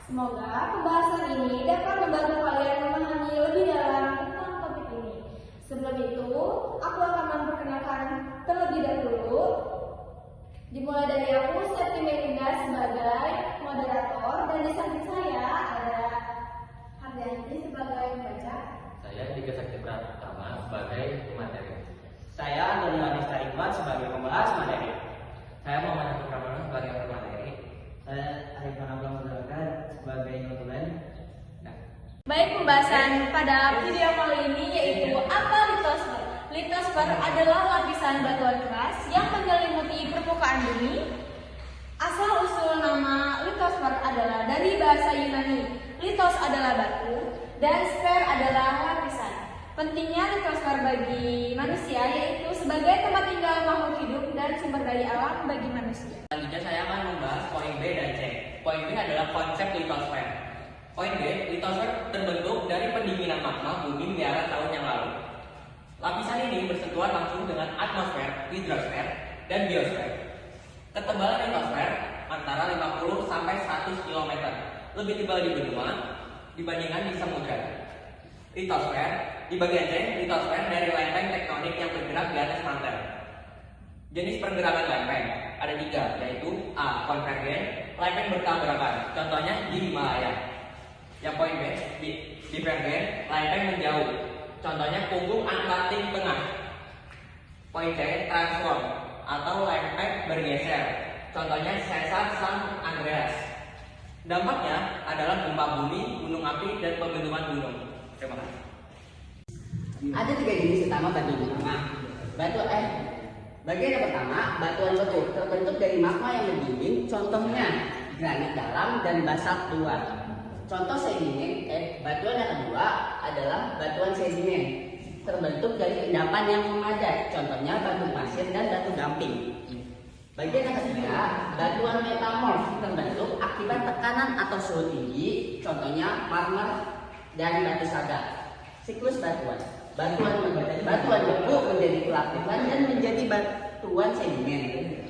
Semoga pembahasan ini dapat membantu kalian memahami lebih dalam tentang topik ini. Sebelum itu, aku akan memperkenalkan terlebih dahulu. Dimulai dari aku, Septi Melinda sebagai moderator, dan di samping saya ada Hardianti sebagai pembaca. Saya Dika Sakti Pratama sebagai pemateri. Saya Antoni Anista Iqbal sebagai pembahas materi. Saya Muhammad Abdul Rahman sebagai pemateri. Saya Arifan Abdul Mudzakkar sebagai notulen. Baik, pembahasan pada video kali ini yaitu apa litosfer. Litosfer adalah lapisan batuan keras yang menyelimuti permukaan bumi. Asal-usul nama litosfer adalah dari bahasa Yunani. Litos adalah batu dan sfer adalah lapisan. Pentingnya litosfer bagi manusia yaitu sebagai tempat tinggal makhluk hidup dan sumber daya alam bagi manusia. Selanjutnya saya akan membahas poin B dan C. Poin B adalah konsep litosfer. Poin B, litosfer terbentuk dari pendinginan magma bumi miliaran tahun yang lalu. Lapisan ini bersentuhan langsung dengan atmosfer, hidrosfer, dan biosfer. Ketebalan litosfer antara 50 sampai 100 km, lebih tebal di benua dibandingkan di samudra. Litosfer, di bagian C, litosfer dari lempeng tektonik yang bergerak di atas mantel. Jenis pergerakan lempeng ada 3, yaitu A. Konvergen, lempeng bertabrakan, contohnya di Himalaya. Yang poin B, divergen, lempeng menjauh, contohnya punggung Atlantik Tengah. Poin C, transform atau lempeng bergeser, contohnya Sesar San Andreas. Dampaknya adalah gempa bumi, gunung api, dan pembentukan gunung. Terima kasih. Ada 3 jenis utama batu utama. Bagian yang pertama, batuan beku terbentuk dari magma yang mendingin, contohnya granit dalam dan basalt luar. Contoh sedimen, batuan yang kedua adalah batuan sedimen, terbentuk dari endapan yang memadai, contohnya batu pasir dan batu gamping. Bagian yang ketiga, batuan metamorf terbentuk akibat tekanan atau suhu tinggi, contohnya marmer dan batu saga. Siklus batuan. Batuan beku menjadi pelapisan dan menjadi batuan sedimen.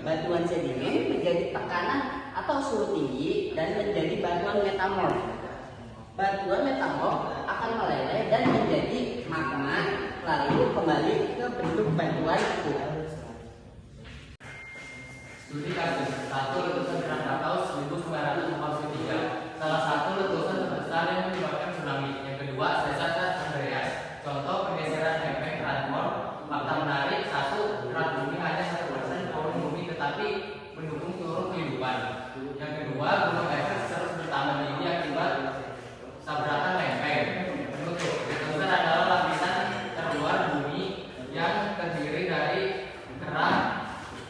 Batuan sedimen menjadi tekanan atau suhu tinggi dan menjadi batuan metamorf. Batuan metamorf akan meleleh dan menjadi magma, lalu kembali ke bentuk batuan beku. Studi kasus 1 letusan Krakatau 1943. Salah satu letusan terbesar yang menyebabkan tsunami. Yang kedua, Sesar San Andreas. Contoh pergeseran lempeng transform. Fakta menarik 1. Gerak bumi hanya 1% volume bumi tetapi mendukung seluruh kehidupan. Yang kedua, gunung Everest terus bertambah tinggi akibat tabrakan lempeng. Penutup, letusan adalah lapisan terluar bumi yang terdiri dari kerak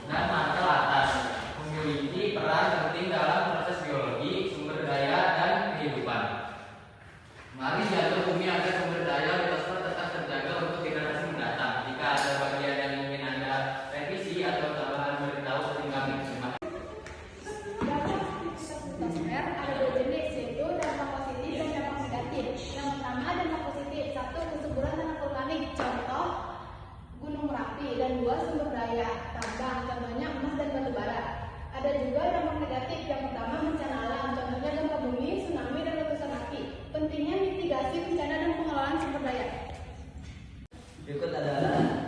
dan mantel atas, memiliki peran penting dalam proses biologi, sumber daya, dan kehidupan. Mari jatuh bumi agar sumber daya litosfer tetap terjaga untuk generasi mendatang. Jika ada bagian yang ingin Anda revisi atau tambahan beritahu sering kami. Terima kasih. Litosfer ada 2 jenis, yaitu dampak positif dan dampak negatif. Yang pertama, dampak positif. 1. Kesuburan tanah vulkanik, contoh Gunung Merapi, dan 2. Sumber daya tambang, contohnya emas dan batu bara. Ada juga dampak negatif. Yang pertama, bencana alam, contohnya gempa bumi, tsunami, dan letusan api. Pentingnya mitigasi bencana dan pengelolaan sumber daya. Berikut adalah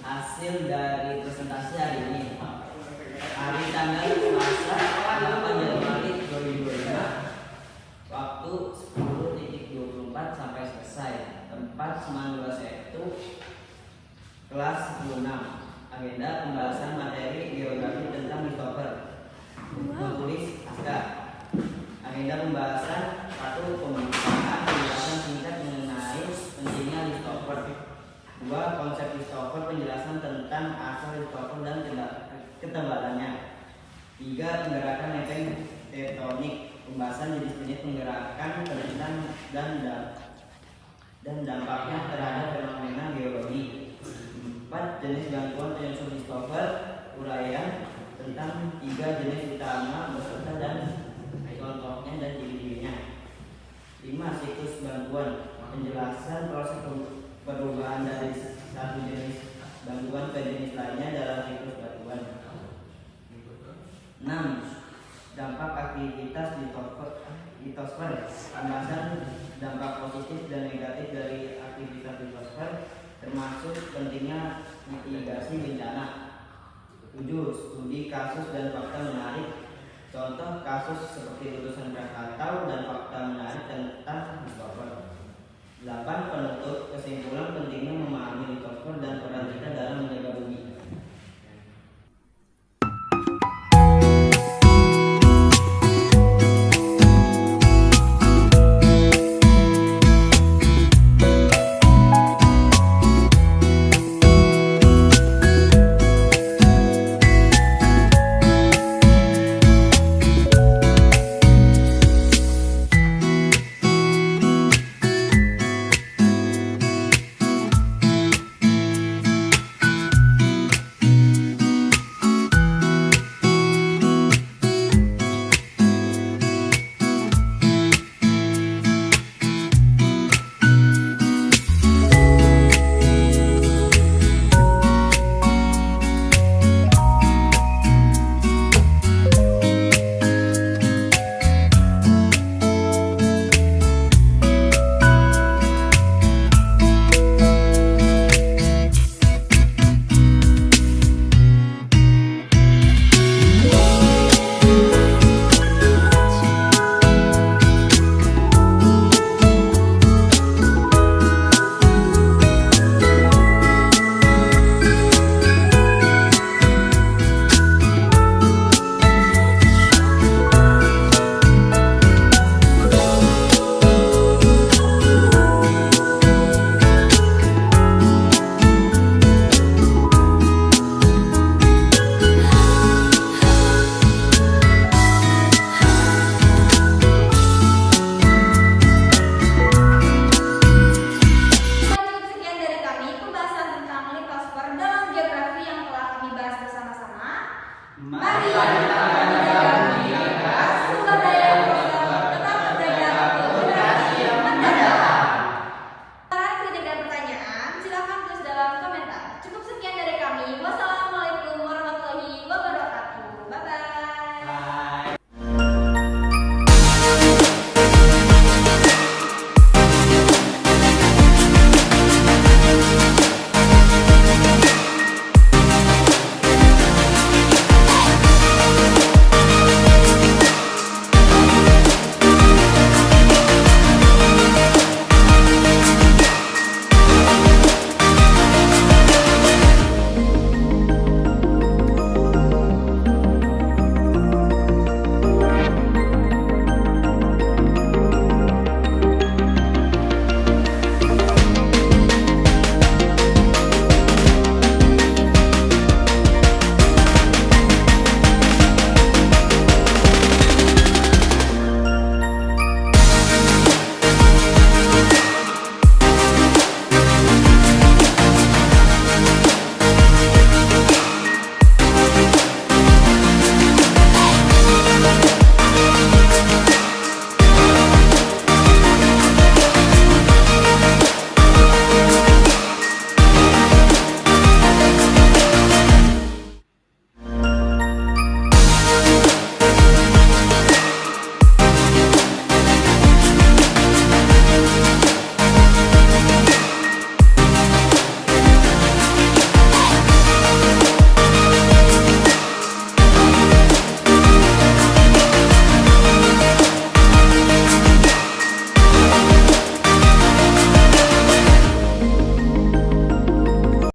hasil dari presentasi hari ini. Hari tanggal Selasa 8 Januari 2025, waktu 10.24 sampai selesai. Tempat Semanura 1, kelas 16. Agenda pembahasan materi geografi tentang litosfer. Menulis Aska. Agenda pembahasan 1. Pembukaan penjelasan singkat mengenai pentingnya litosfer. 2. Konsep litosfer, penjelasan tentang asal litosfer dan ketebalannya. 3. Penggerakan lempeng tektonik, pembahasan jenis-jenis penggerakan, penelitian dan dampaknya terhadap fenomena geologi. 4. Jenis gangguan penyusun litosfer, uraian tentang 3 jenis utama beserta dan contohnya dan ciri-cirinya. 5. Siklus gangguan, penjelasan proses perubahan dari satu jenis gangguan ke jenis lainnya dalam siklus batuan. 6. Dampak aktivitas litosfer alasan dampak positif dan negatif dari aktivitas litosfer, termasuk pentingnya mitigasi bencana. 7. Studi kasus dan fakta menarik. Contoh kasus seperti letusan Krakatau dan fakta menarik tentang litosfer. 8. Penutup kesimpulan pentingnya memahami litosfer dan